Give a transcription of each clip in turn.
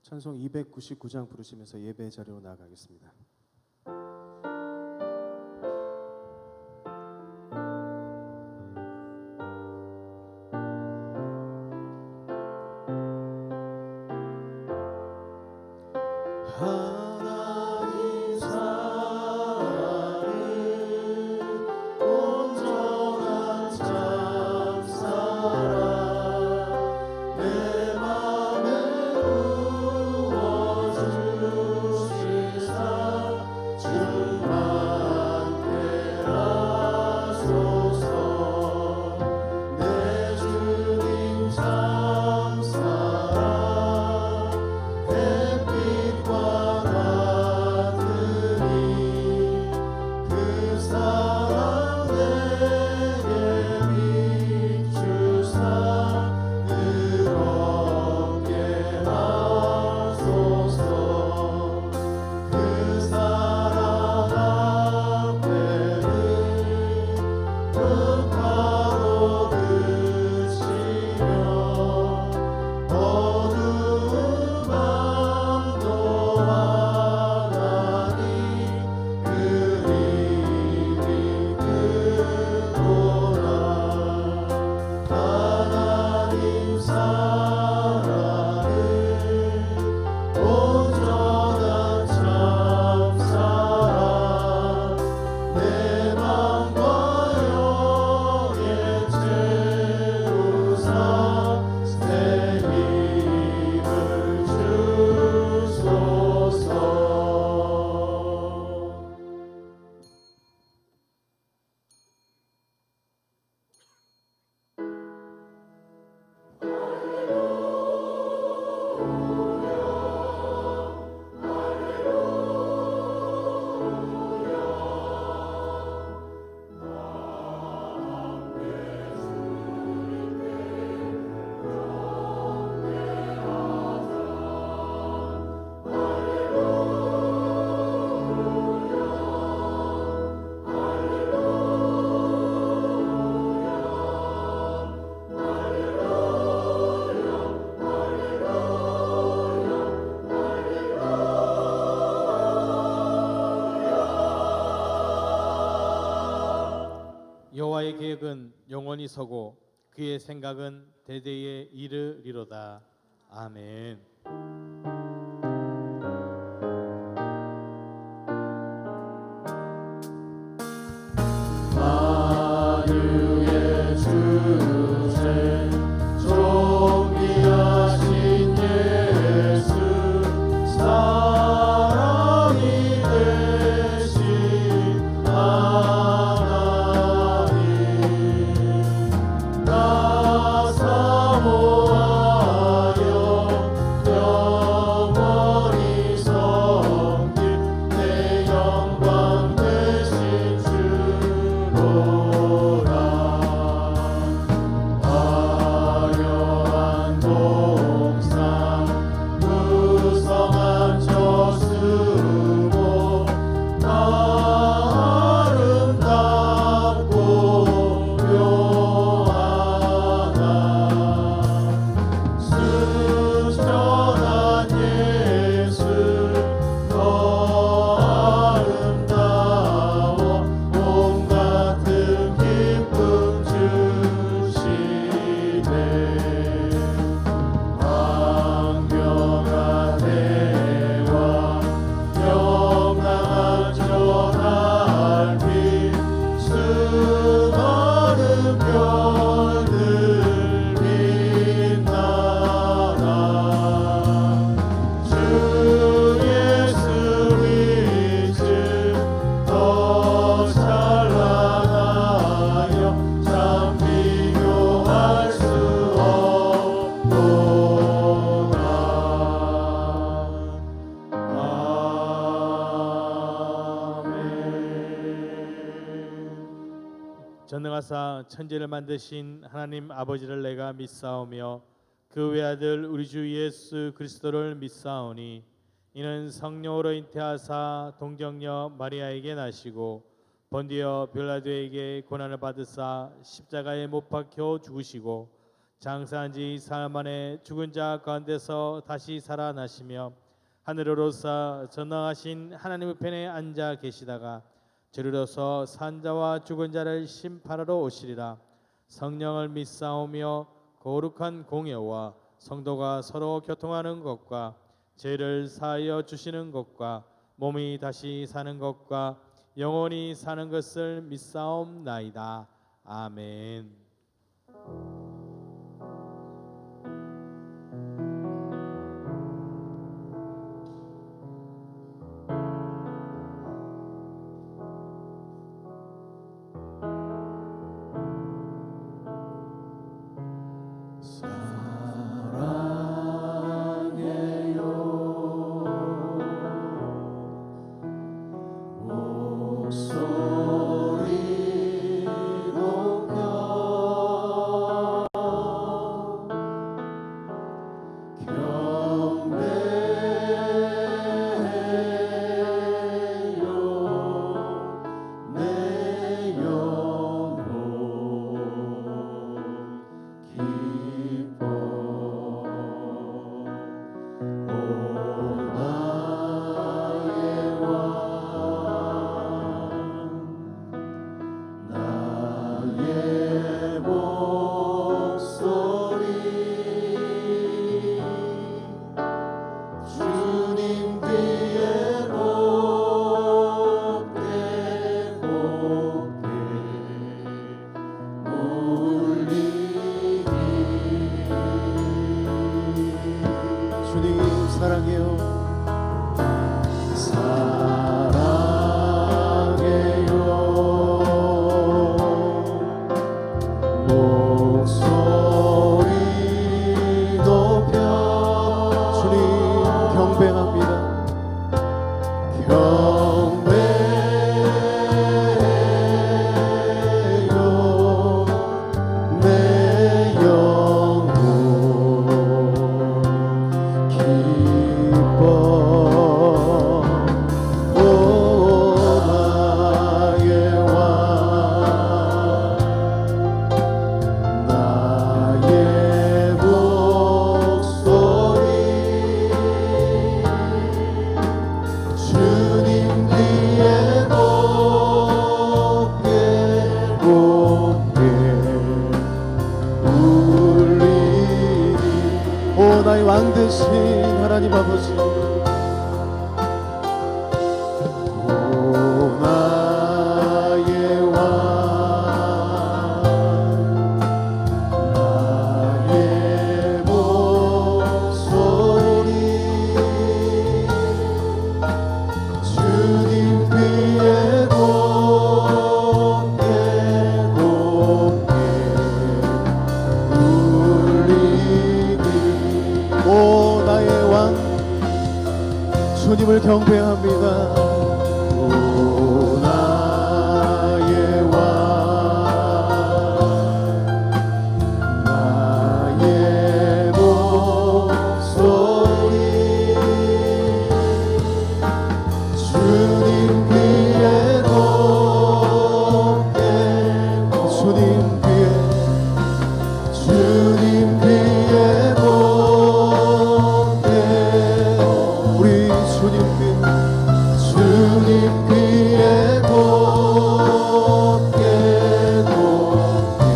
찬송 299장 부르시면서 예배 자리로 나아가겠습니다. 하나님 사랑은 온전한 참사랑 내 맘에 부어주시사 주만 되라소서. 내 주님 참사랑 햇빛과 같으니 그 사랑 내게 비추사 의롭게 하소서. 그 사랑 앞에는 흑파도 그치며 어두운 밤도 하나니 그림이 그도다. 하나님 사랑은 온전한 참사랑 내 맘과 영에 채우사 새 힘을 주소서. 여호와의 계획은 영원히 서고 그의 생각은 대대에 이르리로다. 아멘. 만유의 주제 존귀하신 예수 사랑이 되신 하나님 나 사모하여 영원히 섬길 내 영광 되신 주로라. 화려한 동산 무성한 저수목 다 아름답고 묘하다. 순전한 예수 더 아름다워 온갖 기쁨 주시네. 광명한 해와 영광한 저 달빛 수많은 별들 빛나라. 주 예수 이름 더 찬란하여 참 비교할 수 없도다. 아멘. 전능하사 천지를 만드신 하나님 아버지를 내가 믿사오며 그 외아들 우리 주 예수 그리스도를 믿사오니 이는 성령으로 잉태하사 동정녀 마리아에게 나시고 본디오 빌라도에게 고난을 받으사 십자가에 못 박혀 죽으시고 장사한 지 사흘 만에 죽은 자 가운데서 다시 살아나시며 하늘으로 사 전능하신 하나님의 편에 앉아 계시다가 저리로서 산자와 죽은 자를 심판하러 오시리라. 성령을 믿사오며 거룩한 공예와 성도가 서로 교통하는 것과 죄를 사하여 주시는 것과 몸이 다시 사는 것과 영원히 사는 것을 믿사옵나이다. 아멘. 주님 사랑해요. 목소리 높여 주님 경배합니다. 경배해요 내 영혼 기뻐 오 나의 왕 나의 목소리 주님 뒤에 높게 높게 울리니 오 나의 왕 되신 하나님 아버지, 오 나의 왕 나의 목소리 주님 귀에 높게 높게 울리니 오 나의 왕, 주님을 경배합니다. 오 나의 왕 나의 목소리 주님 귀에 높게 주님 귀에 주님 귀에 높게 우리 주님 귀에 주님 귀에 높게 높게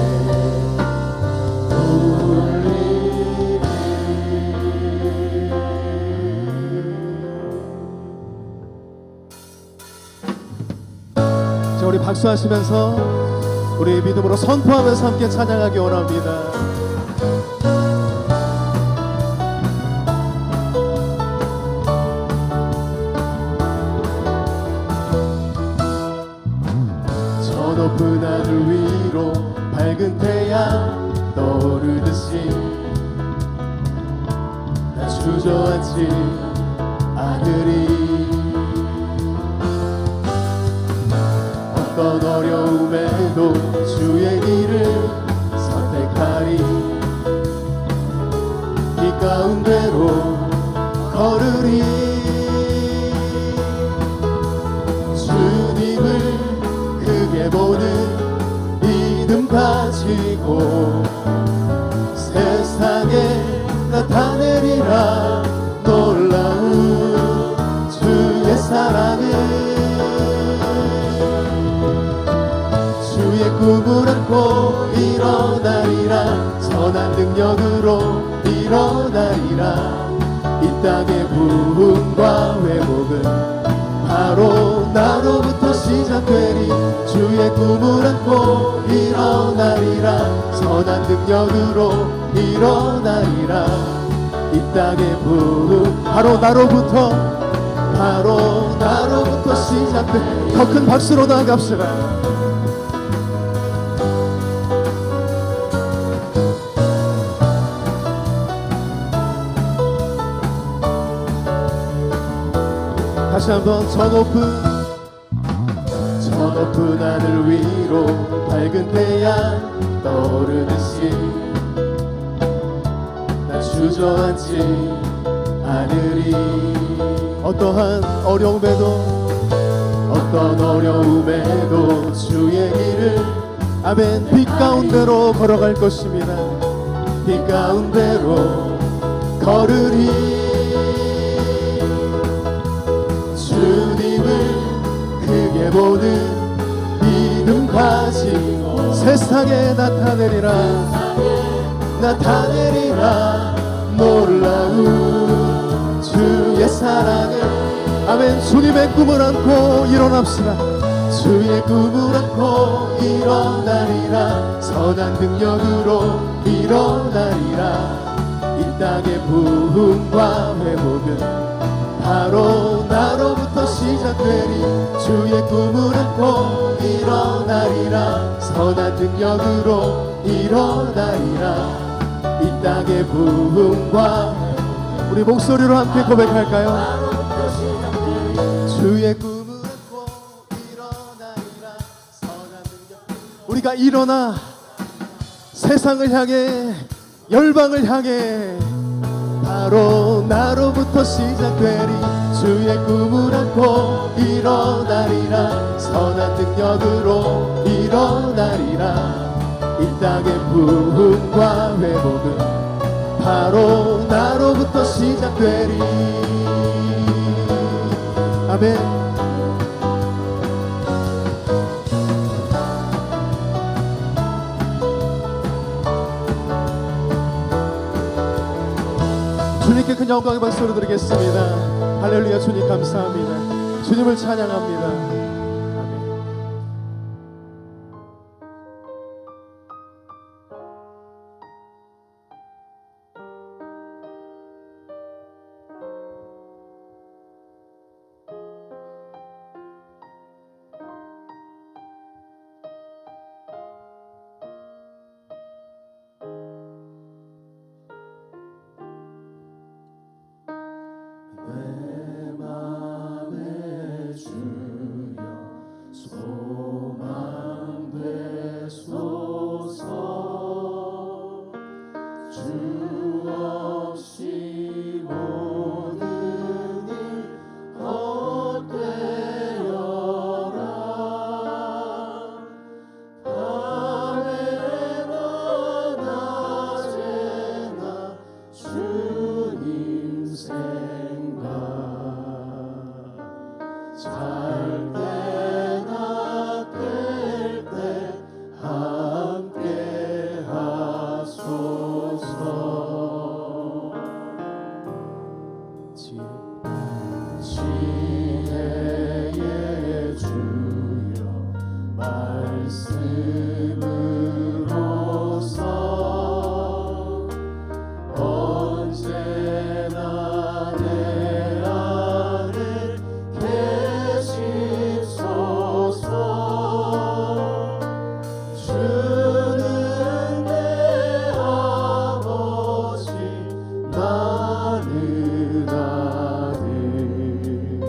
자, 우리 박수하시면서 우리 믿음으로 선포하면서 함께 찬양하기 원합니다. 저 높은 하늘 위로 밝은 태양 떠오르듯이 나 주저앉힌 아들이 어떤 어려움에도 주의 길을 선택하리 이 가운데로 걸으리 주님을 크게 보는 믿음 가지고 꿈을 안고 일어나리라. 선한 능력으로 일어나리라. 이 땅의 부흥과 회복은 바로 나로부터 시작되리. 주의 꿈을 안고 일어나리라. 선한 능력으로 일어나리라. 이 땅의 부흥 바로 나로부터 시작되리. 더 큰 박수로 나아갑시다. 다시 한번 저 높은 하늘 위로 밝은 태양 떠오르듯이 나 주저앉지 않으리. 어떠한 어려움에도 주의 길을 아멘 빛 가운데로 걸어갈 것입니다. 빛 가운데로 걸으리. 주님을 크게 보는 믿음 가지고 세상에 나타내리라. 놀라운 주의 사랑을 아멘. 주님의 꿈을 안고 일어납시다. 주의 꿈을 안고 일어나리라. 선한 능력으로 일어나리라. 이 땅의 부흥과 회복은 바로 나로부터 시작되리. 주의 꿈을 안고 일어나리라. 선한 능력으로 일어나리라. 이 땅의 부흥과 우리 목소리로 함께 고백할까요? 주의 꿈을 안고 일어나리라. 선한 능력 우리가 일어나 세상을 향해 열방을 향해 바로 나로부터 시작되리. 주의 꿈을 안고 일어나리라. 선한 능력으로 일어나리라. 이 땅의 부흥과 회복은 바로 나로부터 시작되리. 아멘. 주님께 큰 영광의 박수를 드리겠습니다. 할렐루야. 주님 감사합니다. 주님을 찬양합니다. 아멘. 내 맘에 주여 소망 되소서. 주 없이 모든 일 헛되어라. 밤에나 낮에나 주님 생각 잘 때나 깰 때 함께 하소서. 지혜의 주여 말씀으로서 언제나 내 안에 계시소서. 주는 내 아버지 나는 아들.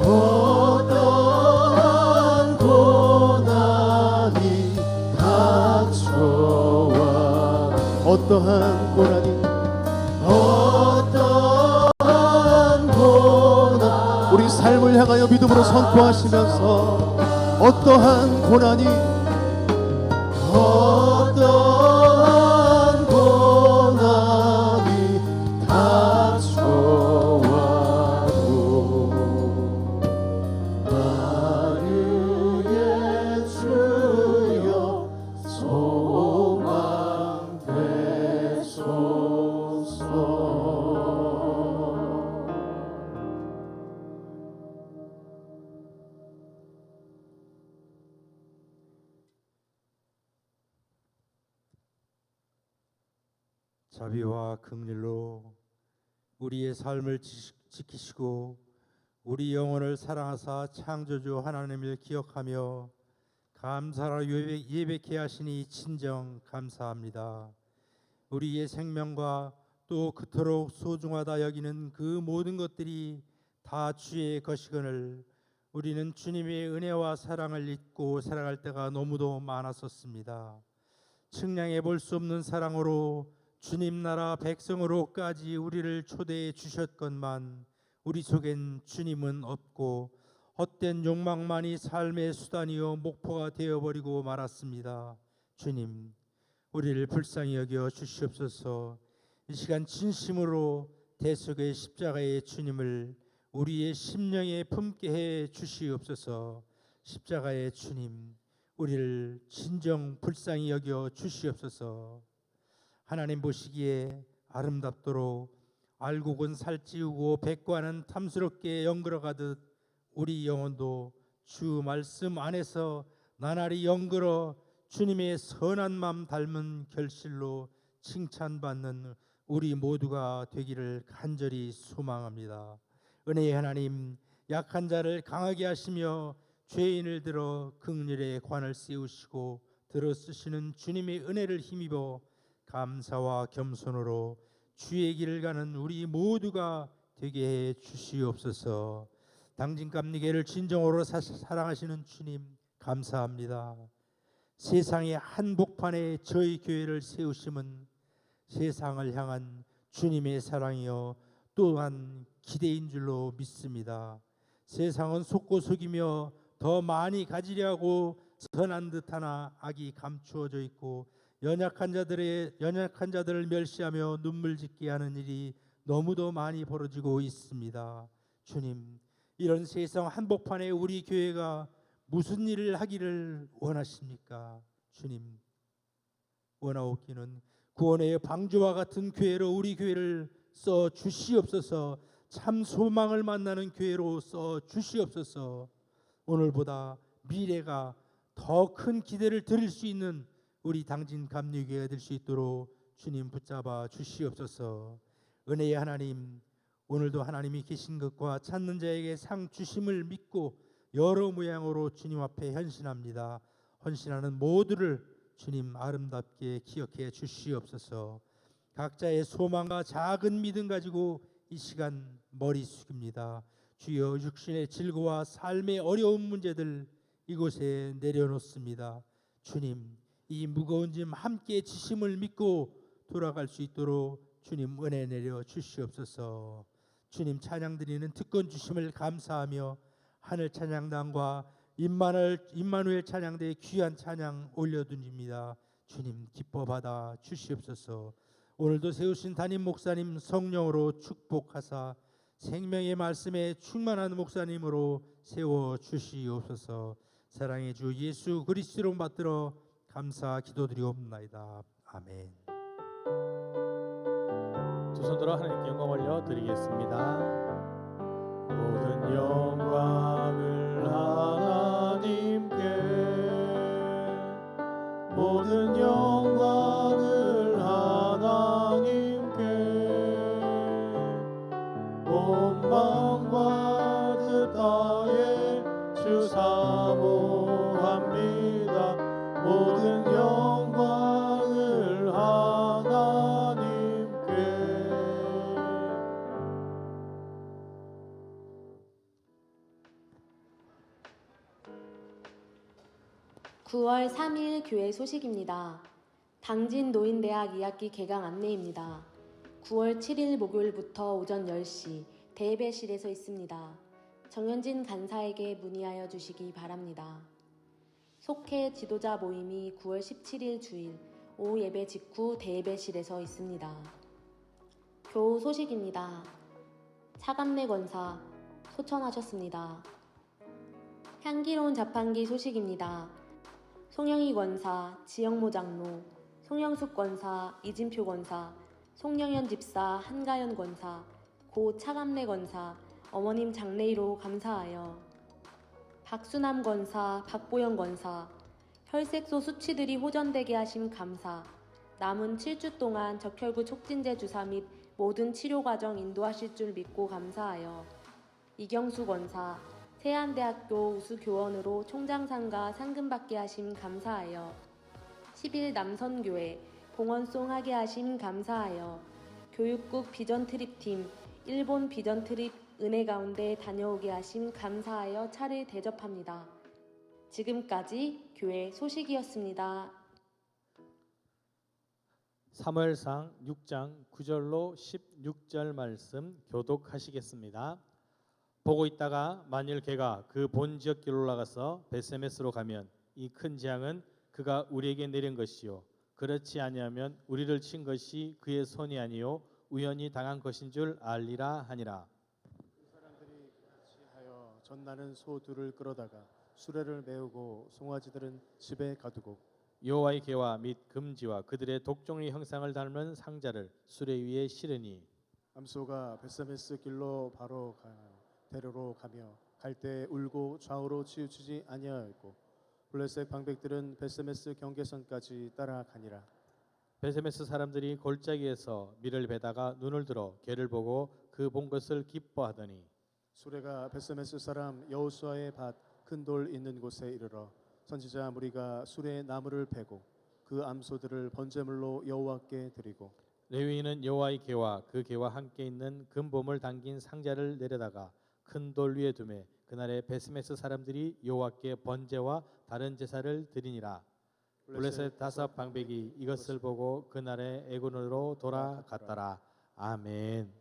어떠한 고난이 닥쳐와 어떠한 고난이 우리 삶을 향하여 믿음으로 선포하시면서 어떠한 고난이 닥쳐와도 나를 주여 소망 되소서. 자비와 긍휼로 우리의 삶을 지키시고 우리 영혼을 사랑하사 창조주 하나님을 기억하며 감사로 예배케 하시니 친정 감사합니다. 우리의 생명과 또 그토록 소중하다 여기는 그 모든 것들이 다 주의 것이거늘 우리는 주님의 은혜와 사랑을 잊고 살아갈 때가 너무도 많았었습니다. 측량해 볼 수 없는 사랑으로 주님 나라 백성으로까지 우리를 초대해 주셨건만 우리 속엔 주님은 없고 헛된 욕망만이 삶의 수단이요 목표가 되어버리고 말았습니다. 주님, 우리를 불쌍히 여겨 주시옵소서. 이 시간 진심으로 대속의 십자가의 주님을 우리의 심령에 품게 해 주시옵소서. 십자가의 주님, 우리를 진정 불쌍히 여겨 주시옵소서. 하나님 보시기에 아름답도록 알곡은 살찌우고 백과는 탐스럽게 연그러가듯 우리 영혼도 주 말씀 안에서 나날이 연그러 주님의 선한 마음 닮은 결실로 칭찬받는 우리 모두가 되기를 간절히 소망합니다. 은혜의 하나님, 약한 자를 강하게 하시며 죄인을 들어 긍휼의 관을 세우시고 들어 쓰시는 주님의 은혜를 힘입어 감사와 겸손으로 주의 길을 가는 우리 모두가 되게 해 주시옵소서. 당진감리교회를 진정으로 사랑하시는 주님 감사합니다. 세상의 한복판에 저희 교회를 세우심은 세상을 향한 주님의 사랑이요 또한 기대인 줄로 믿습니다. 세상은 속고 속이며 더 많이 가지려고 선한 듯하나 악이 감추어져 있고 연약한 자들을 멸시하며 눈물 짓게 하는 일이 너무도 많이 벌어지고 있습니다. 주님, 이런 세상 한복판에 우리 교회가 무슨 일을 하기를 원하십니까? 주님, 원하옵기는 구원의 방주와 같은 교회로 우리 교회를 써 주시옵소서. 참 소망을 만나는 교회로 써 주시옵소서. 오늘보다 미래가 더 큰 기대를 드릴 수 있는 우리 당진 감리교회가 될 수 있도록 주님 붙잡아 주시옵소서. 은혜의 하나님, 오늘도 하나님이 계신 것과 찾는 자에게 상 주심을 믿고 여러 모양으로 주님 앞에 헌신합니다. 헌신하는 모두를 주님 아름답게 기억해 주시옵소서. 각자의 소망과 작은 믿음 가지고 이 시간 머리 숙입니다. 주여, 육신의 질고와 삶의 어려운 문제들 이곳에 내려놓습니다. 주님, 이 무거운 짐 함께 지심을 믿고 돌아갈 수 있도록 주님 은혜 내려 주시옵소서. 주님 찬양 드리는 특권 주심을 감사하며 하늘 찬양단과 임마누엘 찬양대의 귀한 찬양 올려드립니다. 주님 기뻐 받아 주시옵소서. 오늘도 세우신 담임 목사님 성령으로 축복하사 생명의 말씀에 충만한 목사님으로 세워 주시옵소서. 사랑의 주 예수 그리스도로 받들어 감사 기도드리옵나이다. 아멘. 두 손 들어 하나님께 영광 올려 드리겠습니다. 모든 영광을 하나님께, 모든 영광을 하나님께, 온 마음과 뜻 다해 주 사모합니다. 모든 영광을 하나님께. 9월 3일 교회 소식입니다. 당진 노인대학 2학기 개강 안내입니다. 9월 7일 목요일부터 오전 10시 대예배실에서 있습니다. 정현진 간사에게 문의하여 주시기 바랍니다. 속회 지도자 모임이 9월 17일 주일 오후 예배 직후 대예배실에서 있습니다. 교우 소식입니다. 차감내 권사 소천하셨습니다. 향기로운 자판기 소식입니다. 송영희 권사, 지영모 장로, 송영숙 권사, 이진표 권사, 송영현 집사, 한가연 권사, 고 차감내 권사, 어머님 장례의로 감사하여 박수남 권사, 박보영 권사, 혈색소 수치들이 호전되게 하심 감사, 남은 7주 동안 적혈구 촉진제 주사 및 모든 치료 과정 인도하실 줄 믿고 감사하여 이경수 권사, 세안대학교 우수교원으로 총장상과 상금 받게 하심 감사하여 10일 남선교회 봉헌송 하게 하심 감사하여 교육국 비전트립팀 일본 비전트립 은혜 가운데 다녀오게 하심 감사하여 차를 대접합니다. 지금까지 교회 소식이었습니다. 사무엘상 6장 9절로 16절 말씀 교독하시겠습니다. 보고 있다가 만일 걔가 그 본 지역길로 올라가서 베세메스로 가면 이 큰 재앙은 그가 우리에게 내린 것이요 그렇지 아니하면 우리를 친 것이 그의 손이 아니요 우연히 당한 것인 줄 알리라 하니라. 그 사람들이 같이 하여 전나는 소 둘을 끌어다가 수레를 메우고 송아지들은 집에 가두고 여호와의 계와 및 금지와 그들의 독종의 형상을 닮은 상자를 수레 위에 실으니 암소가 베세메스 길로 바로 대로로 가며 갈 때 울고 좌우로 치우치지 아니하였고 블레셋 방백들은 베세메스 경계선까지 따라가니라. 베세메스 사람들이 골짜기에서 밀을 베다가 눈을 들어 개를 보고 그 본 것을 기뻐하더니 수레가 베세메스 사람 여호수아의 밭 큰 돌 있는 곳에 이르러 선지자 무리가 수레에 나무를 베고 그 암소들을 번제물로 여호와께 드리고 레위인은 여호와의 계와 그 계와 함께 있는 금봄을 담긴 상자를 내려다가 큰 돌 위에 두매 그날에 베스메스 사람들이 여호와께 번제와 다른 제사를 드리니라. 블레셋 다섯 방백이 이것을 보고 그날에 애굽으로 돌아갔더라. 아멘.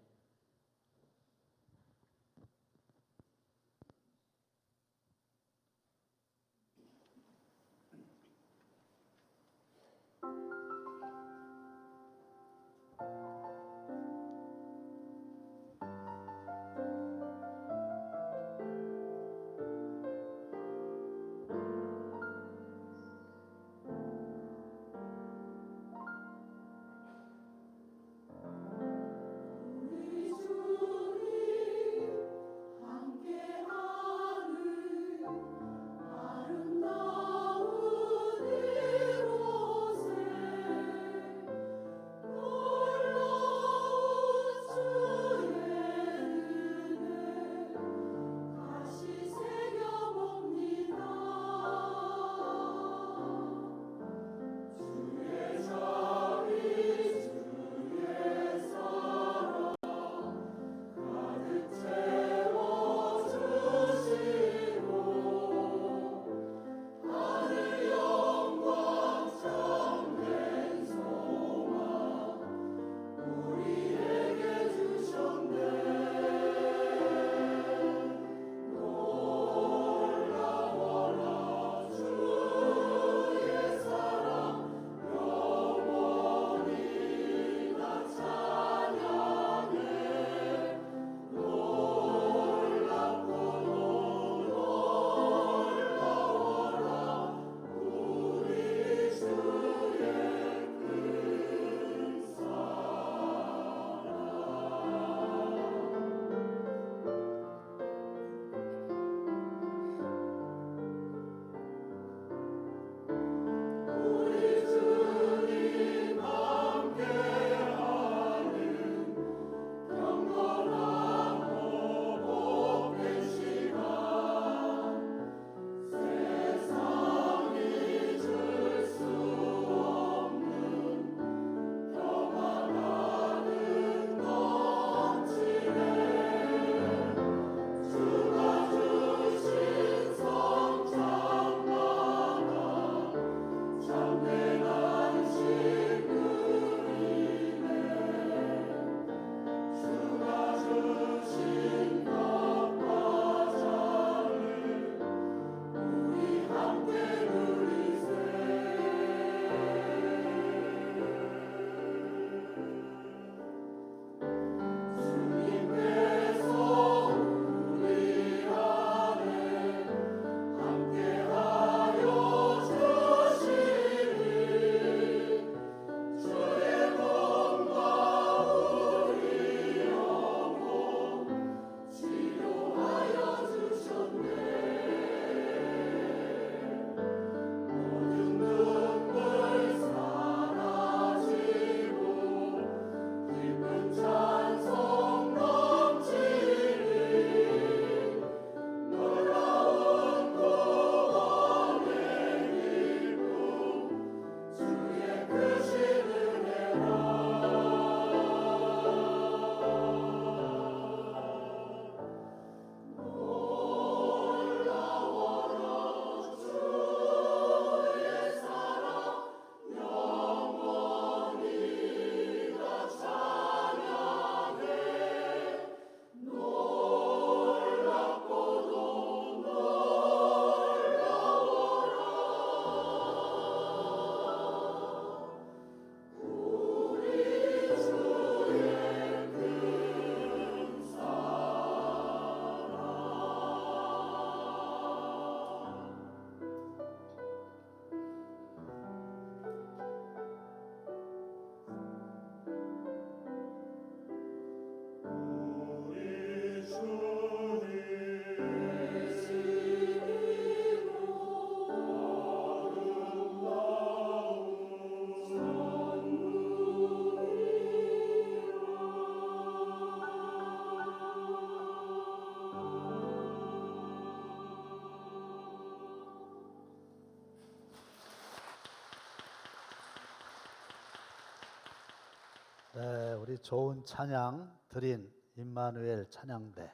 우리 좋은 찬양 드린 임마누엘 찬양대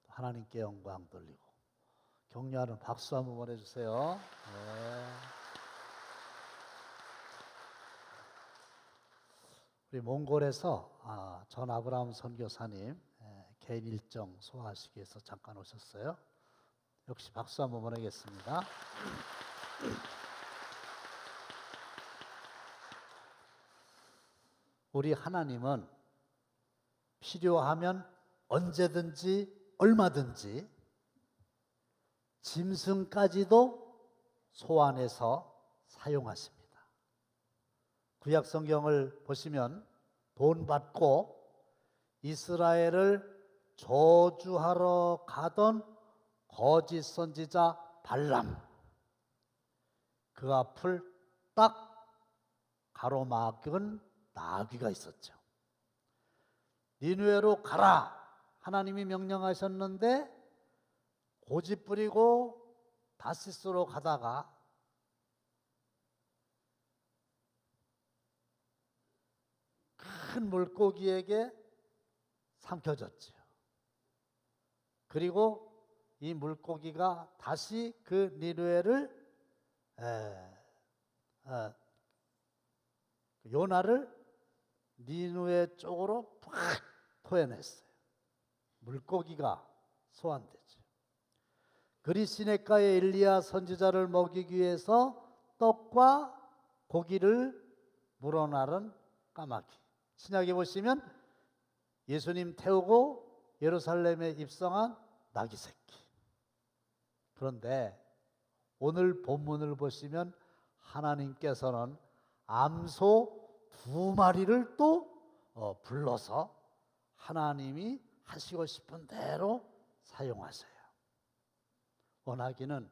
하나님께 영광 돌리고 격려하는 박수 한번 보내주세요. 네. 우리 몽골에서 전 아브라함 선교사님 개인 일정 소화하시기 위해서 잠깐 오셨어요. 역시 박수 한번 보내겠습니다. 우리 하나님은 필요하면 언제든지 얼마든지 짐승까지도 소환해서 사용하십니다. 구약 성경을 보시면 돈 받고 이스라엘을 저주하러 가던 거짓 선지자 발람, 그 앞을 딱 가로막은 나귀가 있었죠. 니느웨로 가라 하나님이 명령하셨는데 고집 부리고 다시스로 가다가 큰 물고기에게 삼켜졌죠. 그리고 이 물고기가 다시 그 니느웨를 요나를 니느웨 쪽으로 팍 토해냈어요. 물고기가 소환되죠. 그리 시냇가에 엘리야 선지자를 먹이기 위해서 떡과 고기를 물어나른 까마귀. 신약에 보시면 예수님 태우고 예루살렘에 입성한 나귀 새끼. 그런데 오늘 본문을 보시면 하나님께서는 암소 2마리를 또 불러서 하나님이 하시고 싶은 대로 사용하세요. 원하기는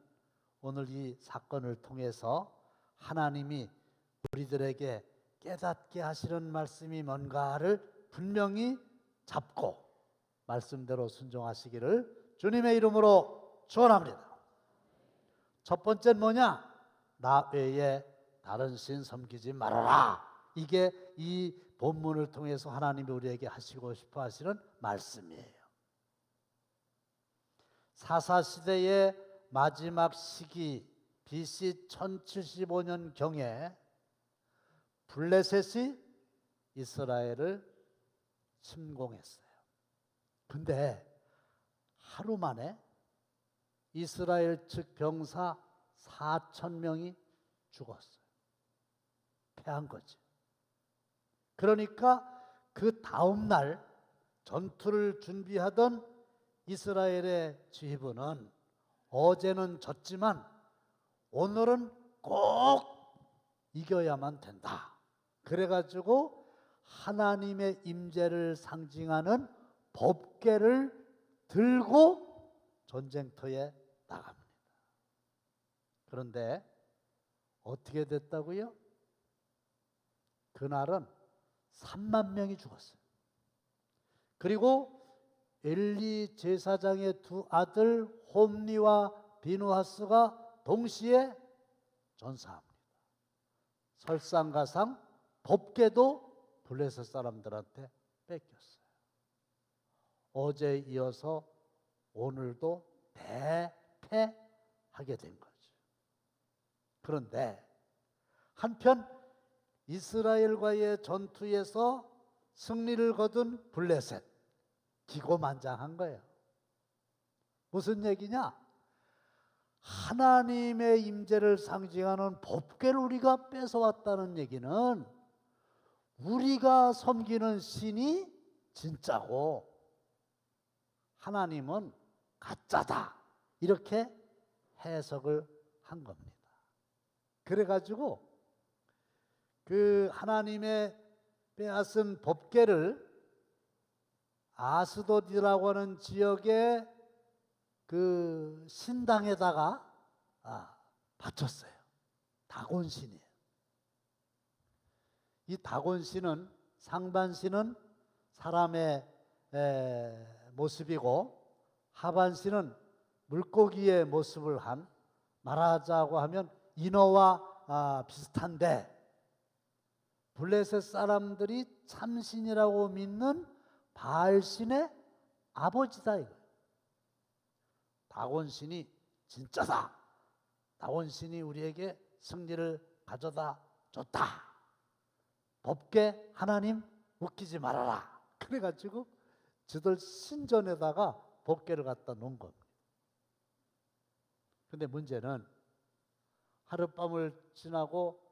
오늘 이 사건을 통해서 하나님이 우리들에게 깨닫게 하시는 말씀이 뭔가를 분명히 잡고 말씀대로 순종하시기를 주님의 이름으로 축원합니다. 첫 번째는 뭐냐? 나 외에 다른 신 섬기지 말아라. 이게 이 본문을 통해서 하나님이 우리에게 하시고 싶어 하시는 말씀이에요. 사사시대의 마지막 시기 BC 1075년 경에 블레셋이 이스라엘을 침공했어요. 근데 하루 만에 이스라엘 측 병사 4,000명이 죽었어요. 패한 거지. 그러니까 그 다음 날 전투를 준비하던 이스라엘의 지휘부는 어제는 졌지만 오늘은 꼭 이겨야만 된다. 그래가지고 하나님의 임재를 상징하는 법궤를 들고 전쟁터에 나갑니다. 그런데 어떻게 됐다고요? 그날은 3만 명이 죽었어요. 그리고 엘리 제사장의 2 아들 홈니와 비누하스가 동시에 전사합니다. 설상가상 법궤도 블레셋 사람들한테 뺏겼어요. 어제에 이어서 오늘도 대패하게 된 거죠. 그런데 한편 이스라엘과의 전투에서 승리를 거둔 블레셋, 기고만장한 거예요. 무슨 얘기냐? 하나님의 임재를 상징하는 법궤를 우리가 뺏어왔다는 얘기는 우리가 섬기는 신이 진짜고 하나님은 가짜다, 이렇게 해석을 한 겁니다. 그래가지고 그 하나님의 빼앗은 법궤를 아스돗이라고 하는 지역의 그 신당에다가 바쳤어요. 다곤신이에요. 이 다곤신은, 상반신은 사람의 모습이고 하반신은 물고기의 모습을 한, 말하자고 하면 인어와 비슷한데 블레셋 사람들이 참신이라고 믿는 바알신의 아버지다 이거. 다곤신이 진짜다. 다곤신이 우리에게 승리를 가져다 줬다. 법계 하나님 웃기지 말아라. 그래가지고 저들 신전에다가 법계를 갖다 놓은 겁니다. 근데 문제는 하룻밤을 지나고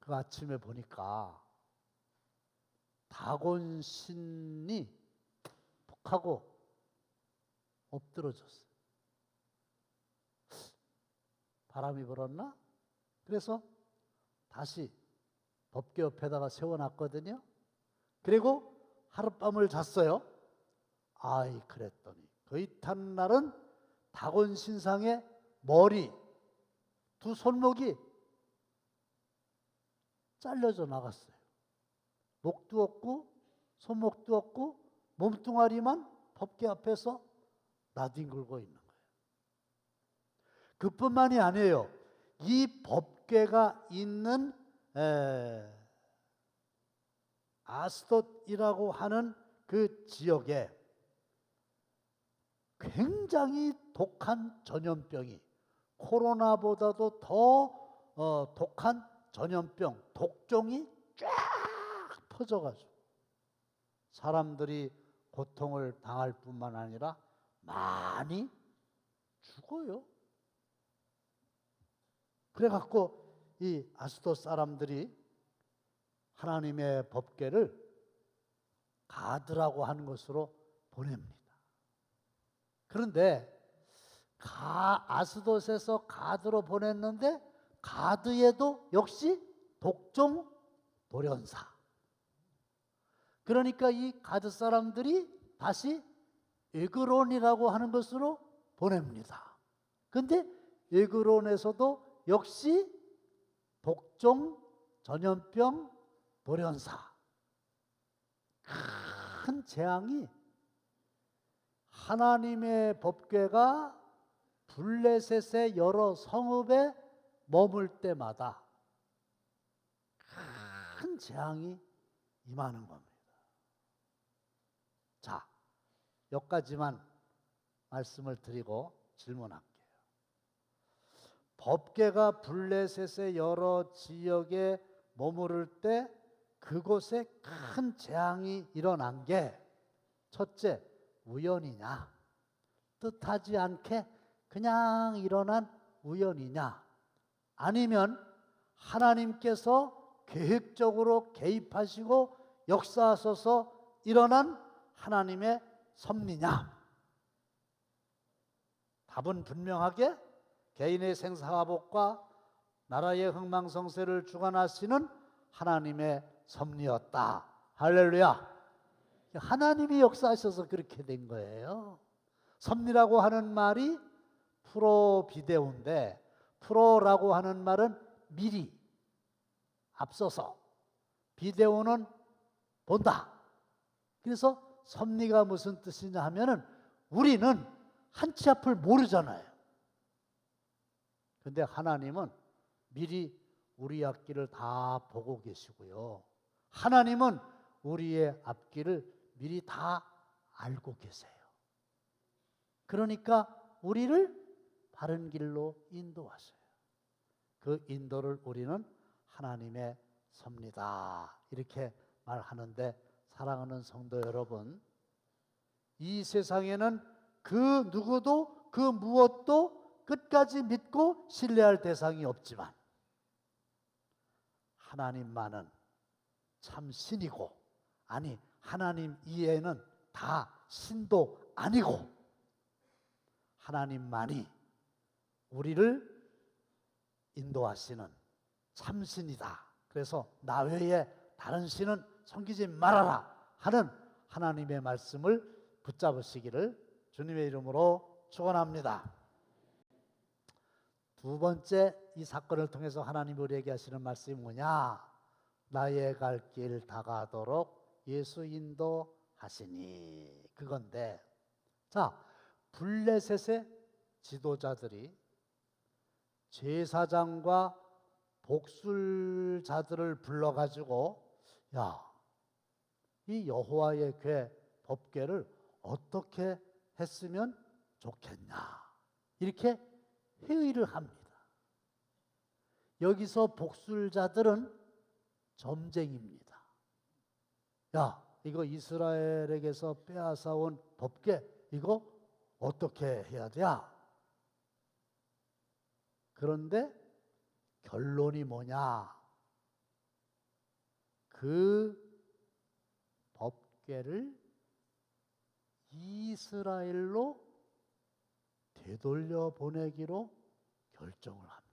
그 아침에 보니까 다곤신이 푹하고 엎드러졌어요. 바람이 불었나? 그래서 다시 법궤 옆에다가 세워놨거든요. 그리고 하룻밤을 잤어요. 아이 그랬더니 그 이튿날은 다곤 신상의 머리, 두 손목이 잘려져 나갔어요. 목도 없고 손목도 없고 몸뚱아리만 법궤 앞에서 나뒹굴고 있는 거예요. 그뿐만이 아니에요. 이 법궤가 있는 아스돗이라고 하는 그 지역에 굉장히 독한 전염병이, 코로나보다도 더 독한 전염병, 독종이 쫙 퍼져가지고 사람들이 고통을 당할 뿐만 아니라 많이 죽어요. 그래갖고 이 아스돗 사람들이 하나님의 법궤를 가드라고 하는 것으로 보냅니다. 그런데 아스돗에서 가드로 보냈는데 가드에도 역시 독종 돌연사. 그러니까 이 가드 사람들이 다시 에그론이라고 하는 것으로 보냅니다. 그런데 에그론에서도 역시 독종 전염병 돌연사. 큰 재앙이 하나님의 법궤가 블레셋의 여러 성읍에 머물 때마다 큰 재앙이 임하는 겁니다. 자, 여기까지만 말씀을 드리고 질문할게요. 법궤가 블레셋의 여러 지역에 머무를 때 그곳에 큰 재앙이 일어난 게 첫째, 우연이냐? 뜻하지 않게 그냥 일어난 우연이냐? 아니면 하나님께서 계획적으로 개입하시고 역사하셔서 일어난 하나님의 섭리냐? 답은 분명하게 개인의 생사화복과 나라의 흥망성쇠를 주관하시는 하나님의 섭리였다. 할렐루야. 하나님이 역사하셔서 그렇게 된 거예요. 섭리라고 하는 말이 프로비데오인데, 프로라고 하는 말은 미리, 앞서서, 비데오는 본다. 그래서 섭리가 무슨 뜻이냐 하면은 우리는 한 치 앞을 모르잖아요. 근데 하나님은 미리 우리 앞길을 다 보고 계시고요. 하나님은 우리의 앞길을 미리 다 알고 계세요. 그러니까 우리를 바른 길로 인도하셔요. 그 인도를 우리는 하나님의 섭리다 이렇게 말하는데, 사랑하는 성도 여러분, 이 세상에는 그 누구도 그 무엇도 끝까지 믿고 신뢰할 대상이 없지만 하나님만은 참 신이고, 아니 하나님 이외에는 다 신도 아니고 하나님만이 우리를 인도하시는 참신이다. 그래서 나 외에 다른 신은 섬기지 말아라 하는 하나님의 말씀을 붙잡으시기를 주님의 이름으로 축원합니다. 두 번째, 이 사건을 통해서 하나님이 우리에게 하시는 말씀이 뭐냐? 나의 갈 길 다가도록 예수 인도하시니, 그건데, 자, 블레셋의 지도자들이 제사장과 복술자들을 불러가지고 야, 이 여호와의 궤 법궤를 어떻게 했으면 좋겠냐 이렇게 회의를 합니다. 여기서 복술자들은 점쟁입니다. 야, 이거 이스라엘에게서 빼앗아온 법궤 이거 어떻게 해야 돼? 그런데 결론이 뭐냐? 그 법궤를 이스라엘로 되돌려 보내기로 결정을 합니다.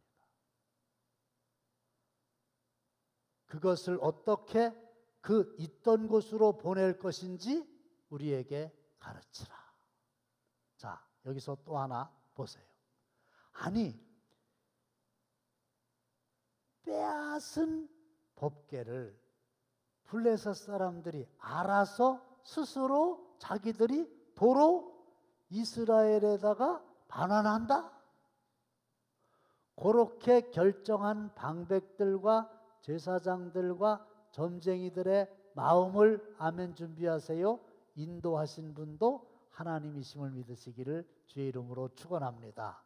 그것을 어떻게 그 있던 곳으로 보낼 것인지 우리에게 가르치라. 자, 여기서 또 하나 보세요. 아니, 빼앗은 법궤를 블레셋 사람들이 알아서 스스로 자기들이 도로 이스라엘에다가 반환한다? 그렇게 결정한 방백들과 제사장들과 점쟁이들의 마음을 아멘 준비하세요. 인도하신 분도 하나님이심을 믿으시기를 주의 이름으로 축원합니다.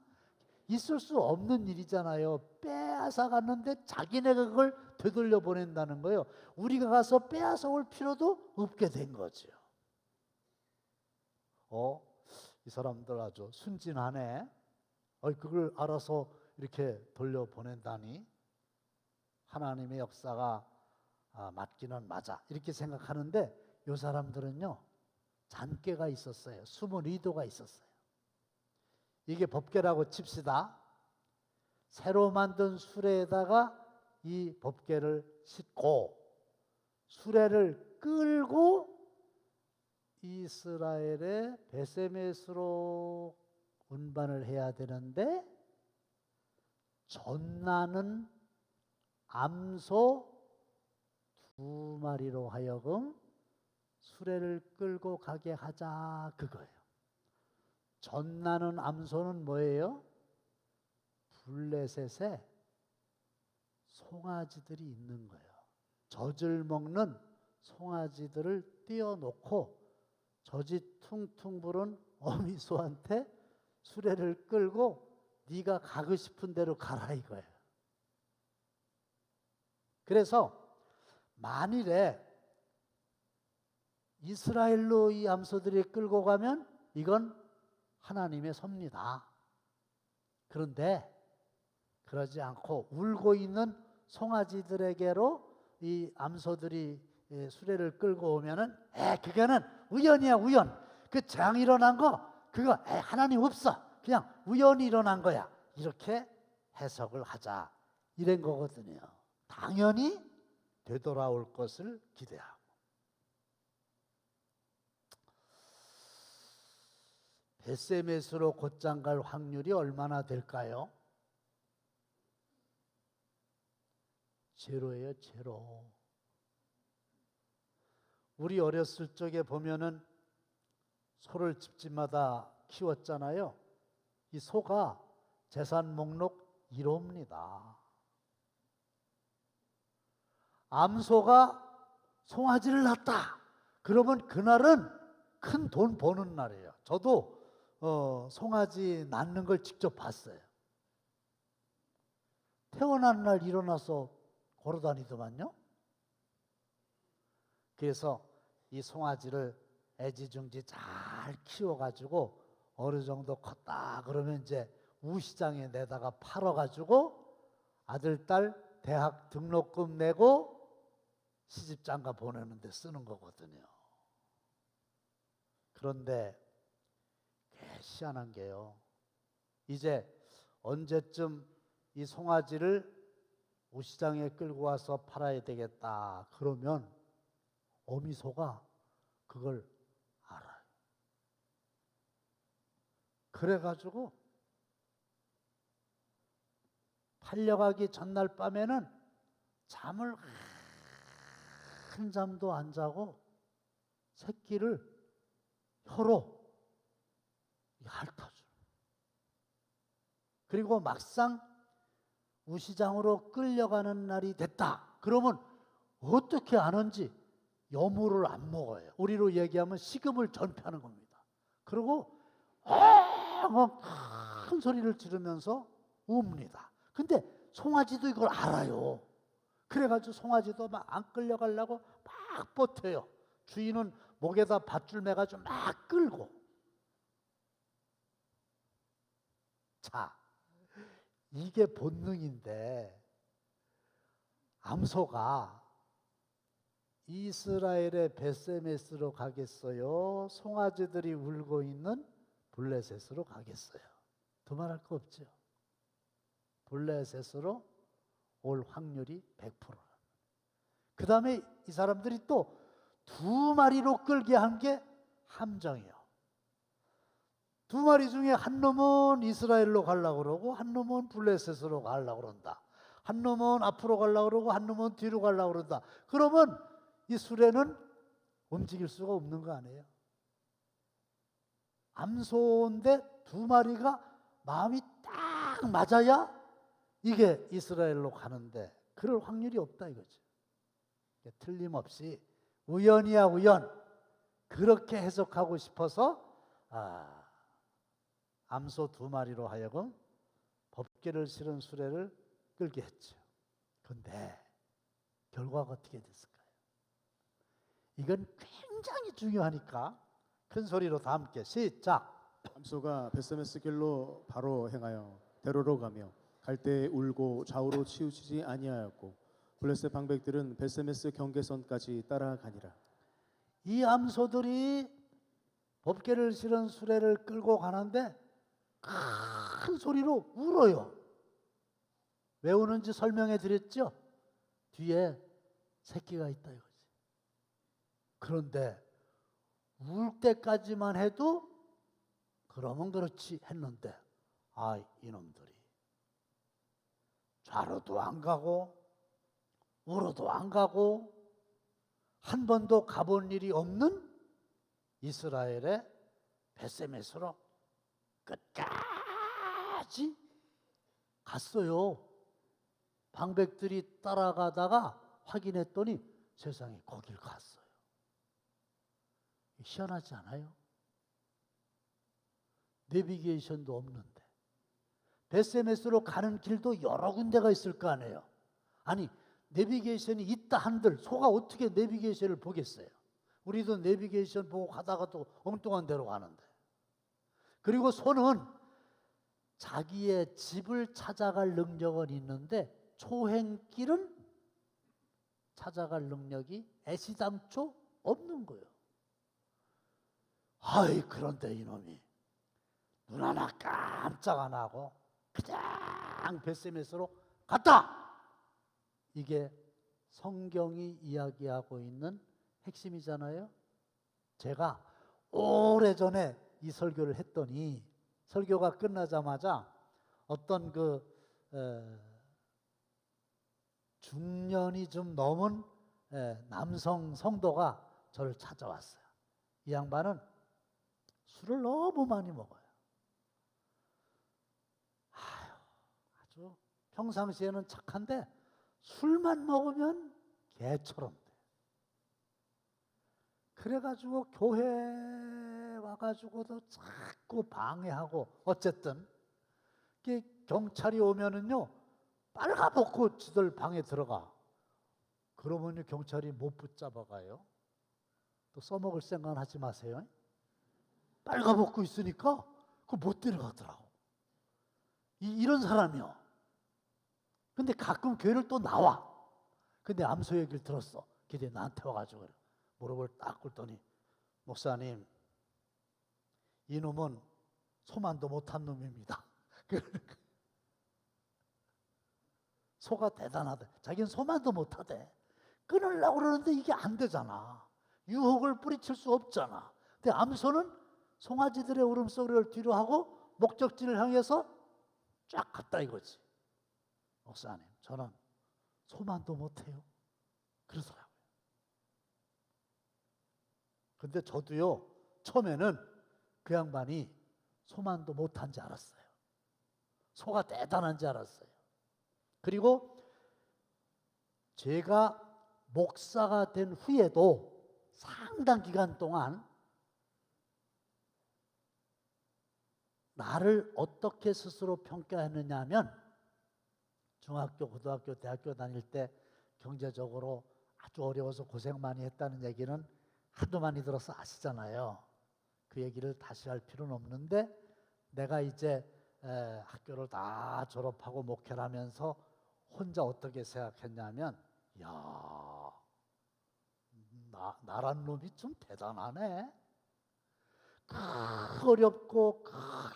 있을 수 없는 일이잖아요. 빼앗아 갔는데 자기네가 그걸 되돌려 보낸다는 거예요. 우리가 가서 빼앗아 올 필요도 없게 된 거죠. 이 사람들 아주 순진하네. 그걸 알아서 이렇게 돌려 보낸다니. 하나님의 역사가 맞기는 맞아 이렇게 생각하는데 이 사람들은요 잔꾀가 있었어요. 숨은 의도가 있었어요. 이게 법궤라고 칩시다. 새로 만든 수레에다가 이 법궤를 싣고 수레를 끌고 이스라엘의 베세메스로 운반을 해야 되는데 전나는 암소 2마리로 하여금 수레를 끌고 가게 하자 그거예요. 전나는 암소는 뭐예요? 블레셋에 송아지들이 있는 거예요. 젖을 먹는 송아지들을 띄워놓고 젖이 퉁퉁 부른 어미소한테 수레를 끌고 네가 가고 싶은 대로 가라 이거예요. 그래서 만일에 이스라엘로 이 암소들이 끌고 가면 이건 하나님의 섭니다. 그런데 그러지 않고 울고 있는 송아지들에게로 이 암소들이 수레를 끌고 오면은 그거는 우연이야 우연. 그 재앙 일어난 거 그거 하나님 없어. 그냥 우연히 일어난 거야. 이렇게 해석을 하자 이런 거거든요. 당연히 되돌아올 것을 기대하고. 베세메스로 곧장 갈 확률이 얼마나 될까요? 제로예요, 제로. 우리 어렸을 적에 보면은 소를 집집마다 키웠잖아요. 이 소가 재산 목록 1호입니다. 암소가 송아지를 낳았다. 그러면 그날은 큰 돈 버는 날이에요. 저도 송아지 낳는 걸 직접 봤어요. 태어난 날 일어나서 걸어다니더만요. 그래서 이 송아지를 애지중지 잘 키워가지고 어느 정도 컸다 그러면 이제 우시장에 내다가 팔아가지고 아들, 딸 대학 등록금 내고 시집장가 보내는 데 쓰는 거거든요. 그런데 희한한 게요. 이제 언제쯤 이 송아지를 우시장에 끌고 와서 팔아야 되겠다 그러면 어미소가 그걸 알아요. 그래가지고 팔려가기 전날 밤에는 잠을 한 잠도 안 자고 새끼를 혀로 핥아줘. 그리고 막상 우시장으로 끌려가는 날이 됐다. 그러면 어떻게 아는지 여물을 안 먹어요. 우리로 얘기하면 식음을 전폐하는 겁니다. 그리고 큰 소리를 지르면서 웁니다. 근데 송아지도 이걸 알아요. 그래가지고 송아지도 막 안 끌려가려고 막 버텨요. 주인은 목에다 밧줄 매가지고 막 끌고. 자, 이게 본능인데 암소가 이스라엘의 베세메스로 가겠어요? 송아지들이 울고 있는 블레셋으로 가겠어요? 두말할 거 없죠. 블레셋으로 올 확률이 100%. 그 다음에 이 사람들이 또 두 마리로 끌게 한 게 함정이에요. 두 마리 중에 한 놈은 이스라엘로 가려고 그러고 한 놈은 블레셋으로 가려고 그런다. 한 놈은 앞으로 가려고 그러고 한 놈은 뒤로 가려고 그런다. 그러면 이 수레는 움직일 수가 없는 거 아니에요? 암소인데 두 마리가 마음이 딱 맞아야 이게 이스라엘로 가는데 그럴 확률이 없다 이거죠. 틀림없이 우연이야 우연. 그렇게 해석하고 싶어서 암소 두 마리로 하여금 법궤를 실은 수레를 끌게 했죠. 그런데 결과가 어떻게 됐을까요? 이건 굉장히 중요하니까 큰 소리로 다 함께 시작. 암소가 베세메스 길로 바로 행하여 대로로 가며 갈대에 울고 좌우로 치우치지 아니하였고 블레셋 방백들은 베세메스 경계선까지 따라가니라. 이 암소들이 법궤를 실은 수레를 끌고 가는데 큰 소리로 울어요. 왜 우는지 설명해 드렸죠? 뒤에 새끼가 있다 이거지. 그런데 울 때까지만 해도 그러면 그렇지 했는데 이놈들이 좌로도 안 가고 우로도 안 가고 한 번도 가본 일이 없는 이스라엘의 베세메스로 끝까지 갔어요. 방백들이 따라가다가 확인했더니 세상에 거길 갔어요. 희한하지 않아요? 내비게이션도 없는데 베세메스로 가는 길도 여러 군데가 있을 거 아니에요. 아니 내비게이션이 있다 한들 소가 어떻게 내비게이션을 보겠어요? 우리도 내비게이션 보고 가다가도 엉뚱한 데로 가는데. 그리고 소는 자기의 집을 찾아갈 능력은 있는데 초행길은 찾아갈 능력이 애시당초 없는 거예요. 그런데 이놈이 눈 하나 깜짝 안 하고 그냥 베세메스로 갔다. 이게 성경이 이야기하고 있는 핵심이잖아요. 제가 오래전에 이 설교를 했더니 설교가 끝나자마자 어떤 중년이 좀 넘은 남성 성도가 저를 찾아왔어요. 이 양반은 술을 너무 많이 먹어요. 아주 평상시에는 착한데 술만 먹으면 개처럼 돼. 그래가지고 교회 와가지고도 자꾸 방해하고 어쨌든 경찰이 오면은요 빨가벗고 지들 방에 들어가. 그러면요 경찰이 못 붙잡아가요. 또 써먹을 생각은 하지 마세요. 빨가벗고 있으니까 그 못 데려가더라고. 이런 사람이요. 근데 가끔 교회를 또 나와. 근데 암소 얘기를 들었어. 걔들이 나한테 와가지고 무릎을 딱 꿇더니 목사님 이놈은 소만도 못한 놈입니다. 소가 대단하대. 자기는 소만도 못하대. 끊으려고 그러는데 이게 안 되잖아. 유혹을 뿌리칠 수 없잖아. 근데 암소는 송아지들의 울음소리를 뒤로 하고 목적지를 향해서 쫙 갔다 이거지. 목사님 저는 소만도 못해요. 그러더라고요. 근데 저도요 처음에는 그 양반이 소만도 못한 줄 알았어요. 소가 대단한 줄 알았어요. 그리고 제가 목사가 된 후에도 상당 기간 동안 나를 어떻게 스스로 평가했느냐 하면 중학교, 고등학교, 대학교 다닐 때 경제적으로 아주 어려워서 고생 많이 했다는 얘기는 하도 많이 들어서 아시잖아요. 그 얘기를 다시 할 필요는 없는데 내가 이제 학교를 다 졸업하고 목회를 하면서 혼자 어떻게 생각했냐면 야, 나란 놈이 좀 대단하네. 어렵고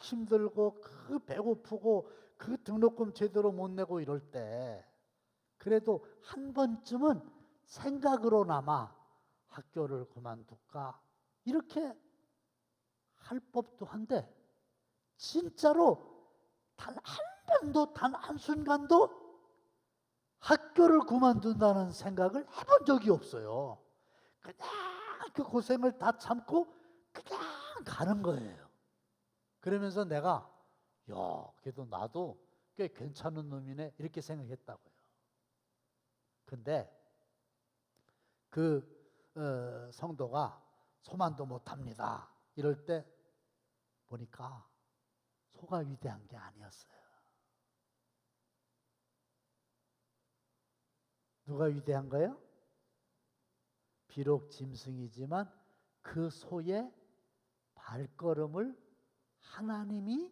힘들고 배고프고 그 등록금 제대로 못 내고 이럴 때 그래도 한 번쯤은 생각으로나마 학교를 그만둘까 이렇게 할 법도 한데 진짜로 단 한 번도 단 한순간도 학교를 그만둔다는 생각을 해본 적이 없어요. 그냥 그 고생을 다 참고 그냥 가는 거예요. 그러면서 내가 야, 그래도 나도 꽤 괜찮은 놈이네 이렇게 생각했다고요. 근데 그 성도가 소만도 못합니다 이럴 때 보니까 소가 위대한 게 아니었어요. 누가 위대한 거예요? 비록 짐승이지만 그 소의 발걸음을 하나님이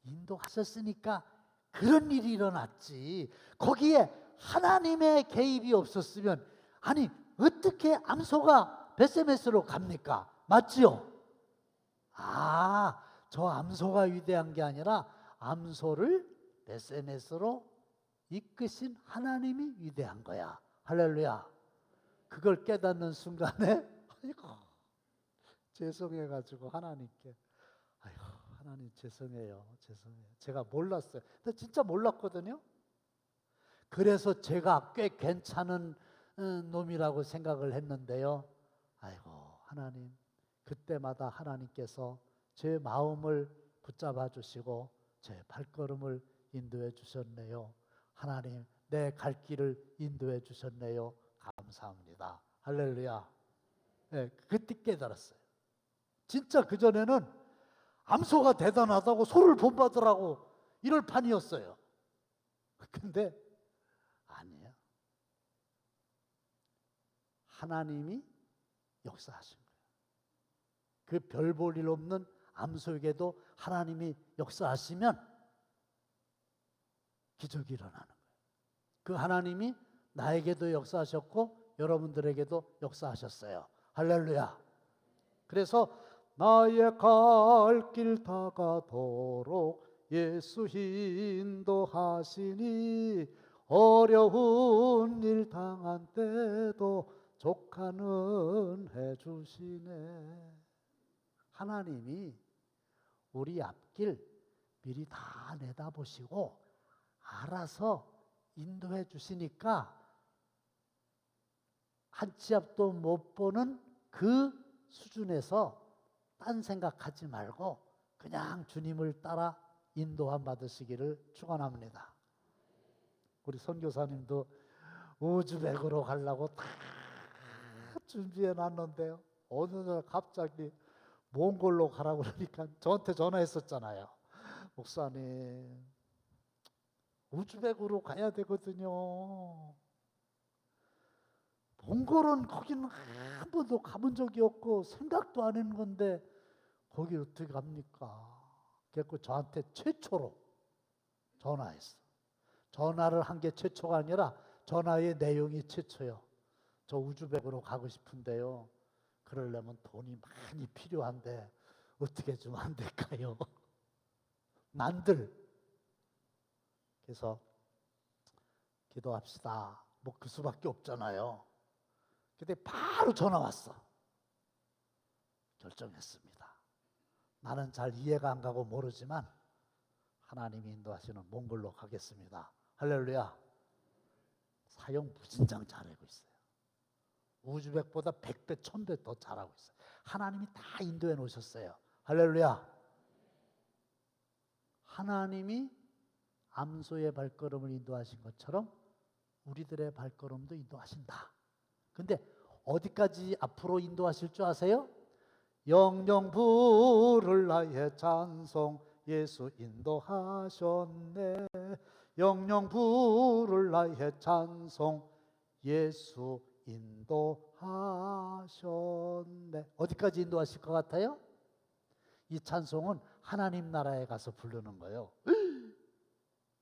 인도하셨으니까 그런 일이 일어났지. 거기에 하나님의 개입이 없었으면 아니 어떻게 암소가 벳세메스로 갑니까? 맞지요? 아, 저 암소가 위대한 게 아니라 암소를 벳세메스로 이끄신 하나님이 위대한 거야. 할렐루야. 그걸 깨닫는 순간에 아이고 죄송해가지고 하나님께 아이고 하나님 죄송해요. 제가 몰랐어요. 근데 진짜 몰랐거든요. 그래서 제가 꽤 괜찮은 놈이라고 생각을 했는데요. 아이고 하나님 그때마다 하나님께서 제 마음을 붙잡아 주시고 제 발걸음을 인도해 주셨네요. 하나님 내 갈 길을 인도해 주셨네요. 감사합니다. 할렐루야. 네, 그때 깨달았어요. 진짜 그전에는 암소가 대단하다고 소를 본받으라고 이럴 판이었어요. 근데 아니에요. 하나님이 역사하신 거예요. 그 별 볼 일 없는 암소에게도 하나님이 역사하시면 기적이 일어나는 거예요. 그 하나님이 나에게도 역사하셨고 여러분들에게도 역사하셨어요. 할렐루야. 그래서 나의 갈 길 다가도록 예수 인도하시니 어려운 일 당한 때도 족하는 해주시네. 하나님이 우리 앞길 미리 다 내다보시고 알아서 인도해 주시니까 한 치 앞도 못 보는 그 수준에서 딴 생각하지 말고 그냥 주님을 따라 인도함 받으시기를 축원합니다. 우리 선교사님도 우즈벡으로 가려고 다 준비해 놨는데요. 어느 날 갑자기 몽골로 가라고 그러니까 저한테 전화했었잖아요. 목사님 우즈벡으로 가야 되거든요. 몽골은 거기는 한 번도 가본 적이 없고 생각도 안 했는 건데 거기 어떻게 갑니까? 그래서 저한테 최초로 전화했어. 전화를 한 게 최초가 아니라 전화의 내용이 최초요. 저 우즈벡으로 가고 싶은데요. 그러려면 돈이 많이 필요한데 어떻게 좀 안 될까요? 난들. 그래서 기도합시다. 뭐 그 수밖에 없잖아요. 근데 바로 전화 왔어. 결정했습니다. 나는 잘 이해가 안 가고 모르지만 하나님이 인도하시는 몽골로 가겠습니다. 할렐루야. 사형 무진장 잘하고 있어요. 우즈벡보다 100배, 1000배 더 잘하고 있어요. 하나님이 다 인도해 놓으셨어요. 할렐루야. 하나님이 암소의 발걸음을 인도하신 것처럼 우리들의 발걸음도 인도하신다. 근데 어디까지 앞으로 인도하실 줄 아세요? 영영 부를 나의 찬송 예수 인도하셨네. 영영 부를 나의 찬송 예수 인도하셨네. 어디까지 인도하실 것 같아요? 이 찬송은 하나님 나라에 가서 부르는 거예요.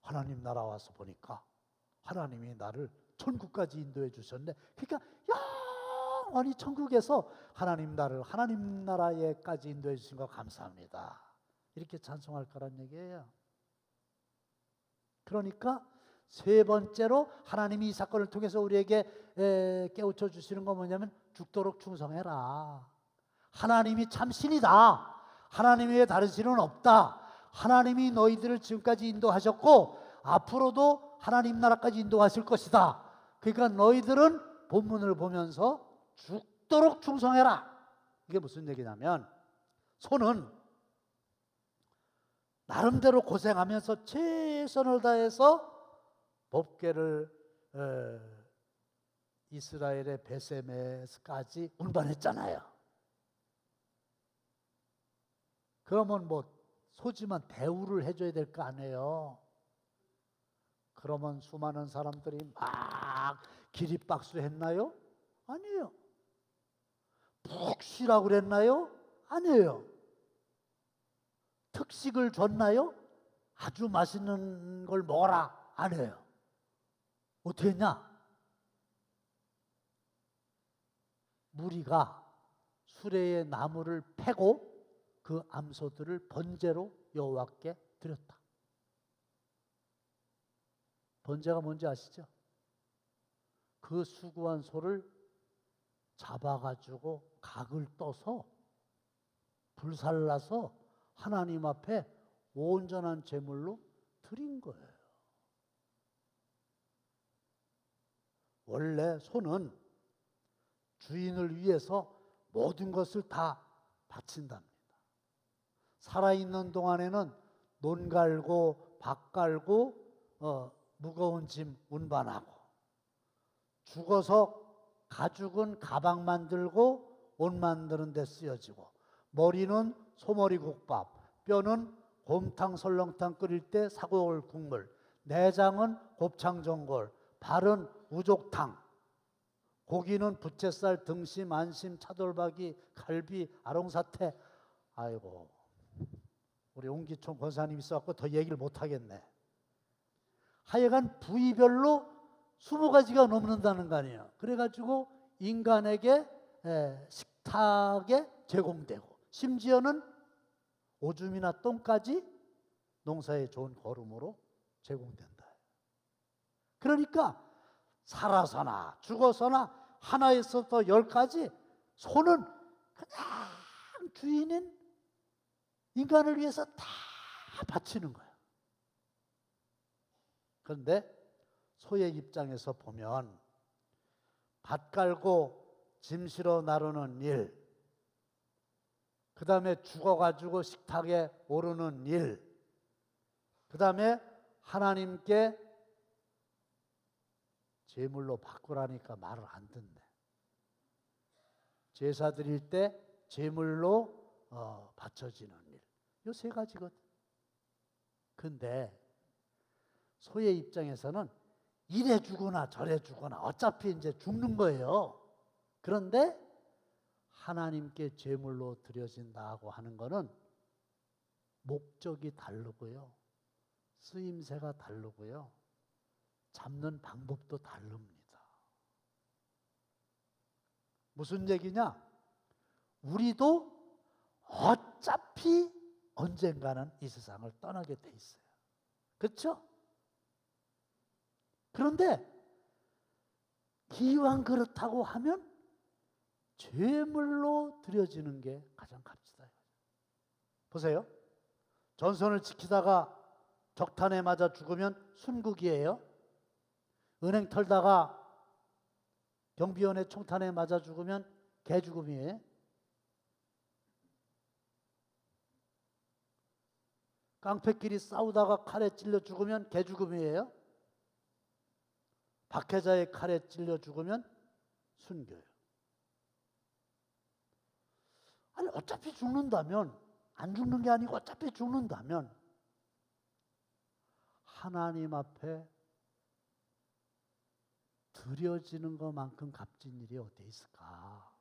하나님 나라 와서 보니까 하나님이 나를 천국까지 인도해 주셨네. 그러니까 영원히 천국에서 하나님 나라에까지 인도해 주신 거 감사합니다. 이렇게 찬송할 거란 얘기예요. 그러니까 세 번째로 하나님이 이 사건을 통해서 우리에게 깨우쳐 주시는 건 뭐냐면 죽도록 충성해라. 하나님이 참 신이다. 하나님 외에 다른 신은 없다. 하나님이 너희들을 지금까지 인도하셨고 앞으로도 하나님 나라까지 인도하실 것이다. 그러니까 너희들은 본문을 보면서 죽도록 충성해라. 이게 무슨 얘기냐면 소는 나름대로 고생하면서 최선을 다해서 법궤를 이스라엘의 베세메스까지 운반했잖아요. 그러면 뭐 소지만 대우를 해줘야 될 거 아니에요. 그러면 수많은 사람들이 막 기립박수 했나요? 아니에요. 푹 쉬라고 그랬나요? 아니에요. 특식을 줬나요? 아주 맛있는 걸 먹어라. 아니에요. 어떻게 했냐? 무리가 수레의 나무를 패고 그 암소들을 번제로 여호와께 드렸다. 번제가 뭔지 아시죠? 그 수고한 소를 잡아가지고 각을 떠서 불살라서 하나님 앞에 온전한 제물로 드린 거예요. 원래 소는 주인을 위해서 모든 것을 다 바친답니다. 살아있는 동안에는 논 갈고 밭 갈고 무거운 짐 운반하고, 죽어서 가죽은 가방 만들고 옷 만드는 데 쓰여지고, 머리는 소머리 국밥, 뼈는 곰탕 설렁탕 끓일 때 사골 국물, 내장은 곱창 전골, 발은 우족탕, 고기는 부채살, 등심, 안심, 차돌박이, 갈비, 아롱사태. 아이고, 우리 옹기총 권사님 있어갖고 더 얘기를 못하겠네. 하여간 부위별로 20가지가 넘는다는 거 아니에요. 그래가지고 인간에게 식탁에 제공되고, 심지어는 오줌이나 똥까지 농사에 좋은 거름으로 제공된다. 그러니까 살아서나 죽어서나 하나에서부터 10가지 소는 그냥 주인인 인간을 위해서 다 바치는 거예요. 그런데 소의 입장에서 보면 밭 갈고 짐 실어 나르는 일, 그 다음에 죽어가지고 식탁에 오르는 일, 그 다음에 하나님께 제물로 바꾸라니까 말을 안 듣네. 제사 드릴 때 제물로 바쳐지는 일, 이 3가지거든. 근데 소의 입장에서는 이래 주거나 저래 주거나 어차피 이제 죽는 거예요. 그런데 하나님께 제물로 드려진다고 하는 거는 목적이 다르고요, 쓰임새가 다르고요, 잡는 방법도 다릅니다. 무슨 얘기냐? 우리도 어차피 언젠가는 이 세상을 떠나게 돼 있어요. 그렇죠? 그런데 기왕 그렇다고 하면 제물로 드려지는 게 가장 값지다. 보세요. 전선을 지키다가 적탄에 맞아 죽으면 순국이에요. 은행 털다가 경비원의 총탄에 맞아 죽으면 개죽음이에요. 깡패끼리 싸우다가 칼에 찔려 죽으면 개죽음이에요? 박해자의 칼에 찔려 죽으면 순교예요. 아니 어차피 죽는다면, 안 죽는 게 아니고 어차피 죽는다면 하나님 앞에 드려지는 것만큼 값진 일이 어디 있을까?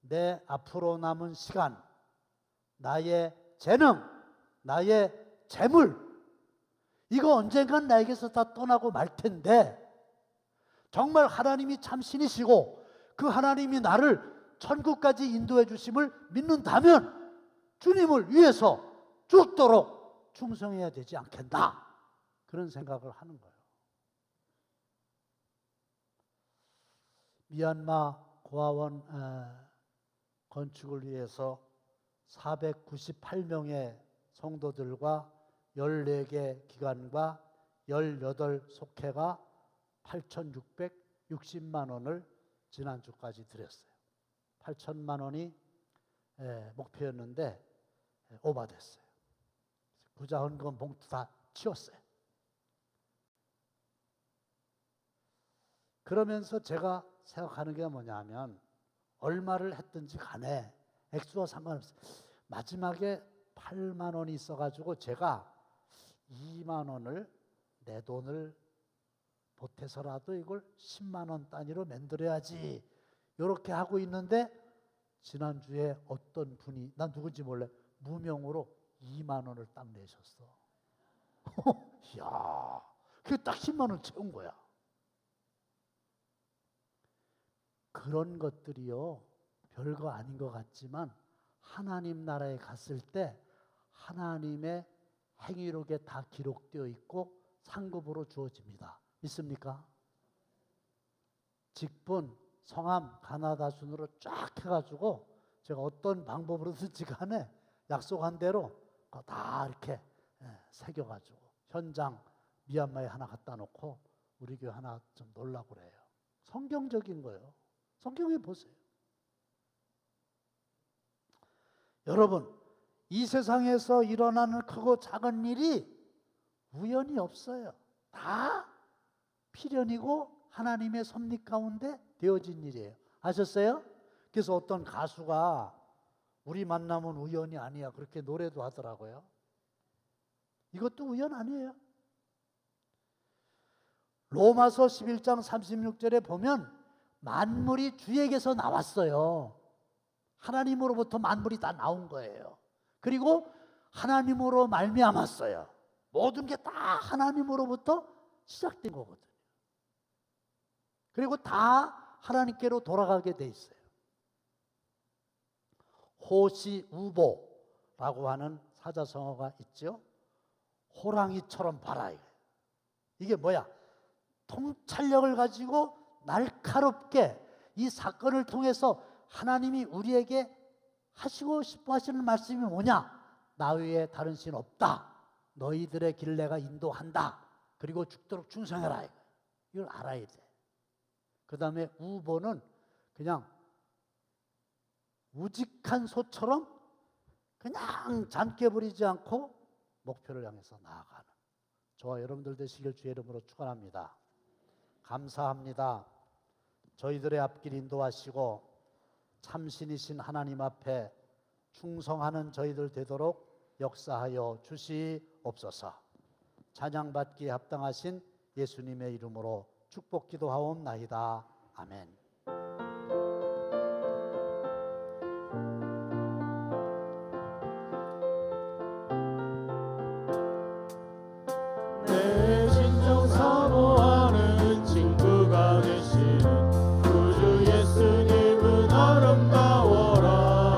내 앞으로 남은 시간, 나의 재능, 나의 재물, 이거 언젠간 나에게서 다 떠나고 말 텐데, 정말 하나님이 참 신이시고 그 하나님이 나를 천국까지 인도해 주심을 믿는다면 주님을 위해서 죽도록 충성해야 되지 않겠나, 그런 생각을 하는 거예요. 미얀마 고아원 건축을 위해서 498명의 성도들과 14개 기관과 18속회가 8,660만 원을 지난주까지 드렸어요. 8천만 원이 목표였는데 오바됐어요. 부자 헌금 봉투 다 치웠어요. 그러면서 제가 생각하는 게 뭐냐면, 얼마를 했든지 간에 액수와 상관없어요. 마지막에 8만 원이 있어가지고 제가 2만 원을, 내 돈을 보태서라도 이걸 10만 원 단위로 만들어야지, 이렇게 하고 있는데 지난주에 어떤 분이, 난 누군지 몰래, 무명으로 2만 원을 딱 내셨어. 이야, 그게 딱 10만 원 채운 거야. 그런 것들이요, 별거 아닌 것 같지만 하나님 나라에 갔을 때 하나님의 행위록에 다 기록되어 있고 상급으로 주어집니다. 믿습니까? 직분, 성함, 가나다 순으로 쫙 해가지고 제가 어떤 방법으로든지 간에 약속한 대로 다 이렇게 새겨가지고 현장 미얀마에 하나 갖다 놓고 우리 교회 하나 좀 놓으려고 그래요. 성경적인 거예요. 성경에 보세요. 여러분, 이 세상에서 일어나는 크고 작은 일이 우연이 없어요. 다 필연이고 하나님의 섭리 가운데 되어진 일이에요. 아셨어요? 그래서 어떤 가수가 우리 만남은 우연이 아니야, 그렇게 노래도 하더라고요. 이것도 우연 아니에요. 로마서 11장 36절에 보면 만물이 주에게서 나왔어요. 하나님으로부터 만물이 다 나온 거예요. 그리고 하나님으로 말미암았어요. 모든 게 다 하나님으로부터 시작된 거거든요. 그리고 다 하나님께로 돌아가게 돼 있어요. 호시우보라고 하는 사자성어가 있죠. 호랑이처럼 봐라. 이게 뭐야? 통찰력을 가지고 날카롭게 이 사건을 통해서 하나님이 우리에게 하시고 싶어 하시는 말씀이 뭐냐? 나 외에 다른 신 없다. 너희들의 길 내가 인도한다. 그리고 죽도록 충성해라. 이걸 알아야 돼. 그 다음에 우보는 그냥 우직한 소처럼 그냥 잠깨 부리지 않고 목표를 향해서 나아가는 저와 여러분들 되시길 주의 이름으로 축원합니다. 감사합니다. 저희들의 앞길 인도하시고 참신이신 하나님 앞에 충성하는 저희들 되도록 역사하여 주시옵소서. 찬양받기에 합당하신 예수님의 이름으로 축복 기도하옵나이다. 아멘. 내 신정 사모하는 친구가 되시는 구주 예수님은 아름다워라.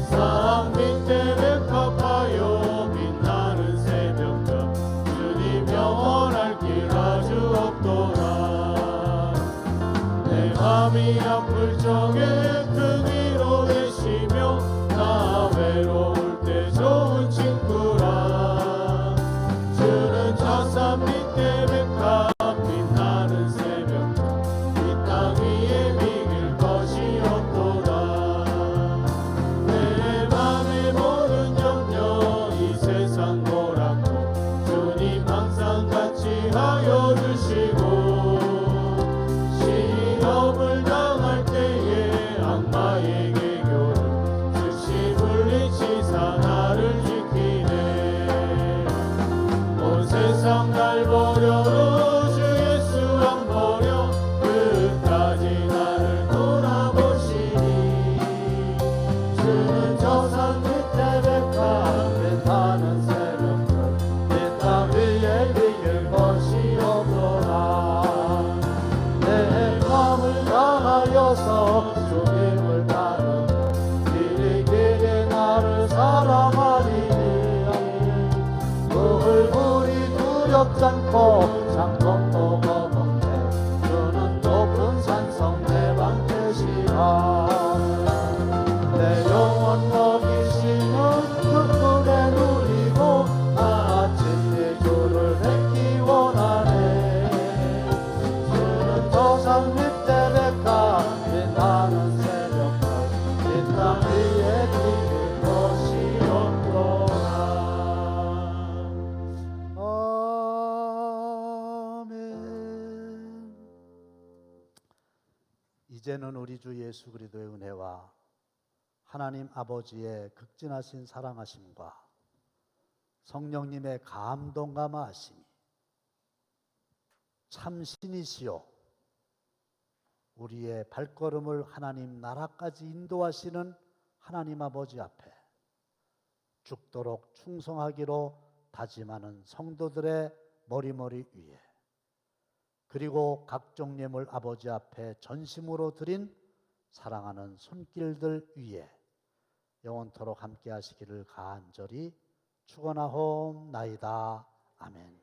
산 밑에 백합하여 빛나는 새벽별 주님 영원할 길 아주 없도다. 내 맘이 아플 적에 큰 위로 되시며 나 외로울 때 좋은 친구라. 주는 저산 밑에 백합 빛나는 새벽별 이 땅 위에 비길 것이 없도다. 위하여 주시고 시험을 당할 때에 악마에게 교를 즉시 물리치사 나를 지키네. 온 세상 날 버려도 주 예수 안 버려 끝까지 나를 돌아보시니. 주는 저 산 밑에 백합에 타는 새벽별 내 땅 위에 비길 것이 없도다. 내 마음을 다하여서 주님을 따르며 길이 길이 나를 사랑하리니. 그 얼굴이 두렵지 않고 장검도 거먹네. 주는 높은 산성 내 방 되시라. 내 영혼 먹이시는 그 꿀에 누리고 아침에 주를 뵙기 원하네. 주는 저 산 밑에 백합 빛나는 새벽별 이 땅 위에 비길 것이 없도다. 아멘. 이제는 우리 주 예수 그리스도의 은혜와 하나님 아버지의 극진하신 사랑하심과 성령님의 감동감하심이 참 신이시요 우리의 발걸음을 하나님 나라까지 인도하시는 하나님 아버지 앞에 죽도록 충성하기로 다짐하는 성도들의 머리머리 위에, 그리고 각종 예물 아버지 앞에 전심으로 드린 사랑하는 손길들 위에 영원토록 함께 하시기를 간절히 축원하옵나이다. 아멘.